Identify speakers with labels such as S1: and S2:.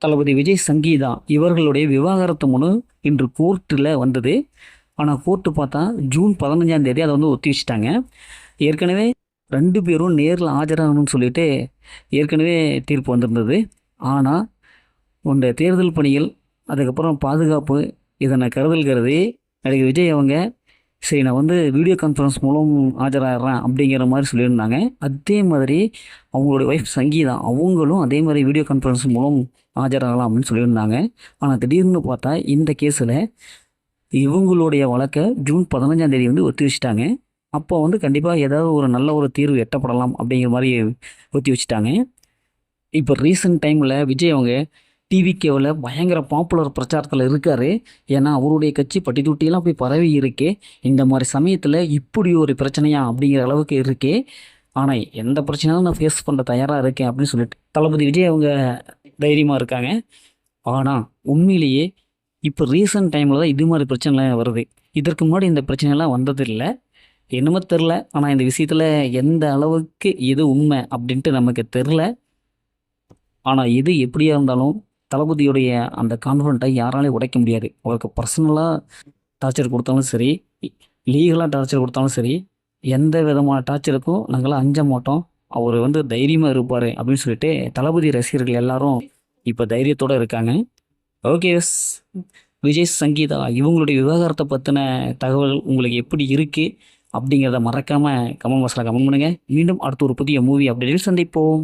S1: தளபதி விஜய், சங்கீதா இவர்களுடைய விவாகரத்து மனு இன்று கோர்ட்டில் வந்தது. ஆனால் கோர்ட்டு பார்த்தா ஜூன் 15ஆம் தேதி அதை வந்து ஒத்தி வச்சுட்டாங்க. ஏற்கனவே 2 பேரும் நேரில் ஆஜராகணும்னு சொல்லிட்டு ஏற்கனவே தீர்ப்பு வந்திருந்தது. ஆனால் இந்த தேர்தல் பணிகள், அதுக்கப்புறம் பாதுகாப்பு, இதனை கருதல் கருதி நடிகர் விஜய் அவங்க சரி நான் வந்து வீடியோ கான்ஃபரன்ஸ் மூலம் ஆஜராகிறேன் அப்படிங்கிற மாதிரி சொல்லியிருந்தாங்க. அதே மாதிரி அவங்களுடைய ஒய்ஃப் சங்கீதா அவங்களும் அதே மாதிரி வீடியோ கான்ஃபரன்ஸ் மூலம் ஆஜராகலாம் அப்படின்னு சொல்லியிருந்தாங்க. ஆனால் திடீர்னு பார்த்தா இந்த கேஸில் இவங்களுடைய வழக்கை ஜூன் 15ஆம் தேதி வந்து ஒத்தி வச்சுட்டாங்க. அப்போ வந்து கண்டிப்பாக ஏதாவது ஒரு நல்ல ஒரு தீர்வு எட்டப்படலாம் அப்படிங்கிற மாதிரி ஒத்தி வச்சுட்டாங்க. இப்போ ரீசெண்ட் டைமில் விஜய் அவங்க டிவிகேவில் பயங்கர பாப்புலர் பிரச்சாரத்தில் இருக்கார். ஏன்னா அவருடைய கட்சி பட்டி தொட்டியெல்லாம் போய் பரவி இருக்கே. இந்த மாதிரி சமயத்தில் இப்படி ஒரு பிரச்சனையா அப்படிங்கிற அளவுக்கு இருக்கே. ஆனால் எந்த பிரச்சனையும் நான் ஃபேஸ் பண்ண தயாராக இருக்கேன் அப்படின்னு சொல்லிட்டு தளபதி விஜய் அவங்க தைரியமாக இருக்காங்க. ஆனால் உண்மையிலேயே இப்போ ரீசெண்ட் டைமில் தான் இது மாதிரி பிரச்சனைலாம் வருது. இதற்கு முன்னாடி இந்த பிரச்சனைலாம் வந்ததில்லை. என்னமோ தெரில. ஆனால் இந்த விஷயத்தில் எந்த அளவுக்கு எது உண்மை அப்படின்ட்டு நமக்கு தெரில. ஆனால் எது எப்படியா இருந்தாலும் தளபதியுடைய அந்த கான்ஃபிடென்ட்டை யாராலையும் உடைக்க முடியாது. அவருக்கு பர்சனலாக டார்ச்சர் கொடுத்தாலும் சரி, லீகலாக டார்ச்சர் கொடுத்தாலும் சரி, எந்த விதமான டார்ச்சருக்கும் நாங்களாம் அஞ்ச மாட்டோம். அவர் வந்து தைரியமாக இருப்பார் அப்படின்னு சொல்லிட்டு தளபதி ரசிகர்கள் எல்லாரும் இப்போ தைரியத்தோடு இருக்காங்க. Okay yes. விஜய், சங்கீதா இவங்களுடைய விவகாரத்தை பற்றின தகவல் உங்களுக்கு எப்படி இருக்குது அப்படிங்கிறத மறக்காமல் கமெண்ட் பாக்ஸில் கமெண்ட் பண்ணுங்கள். மீண்டும் அடுத்த ஒரு புதிய மூவி அப்டேட்டில் சந்திப்போம்.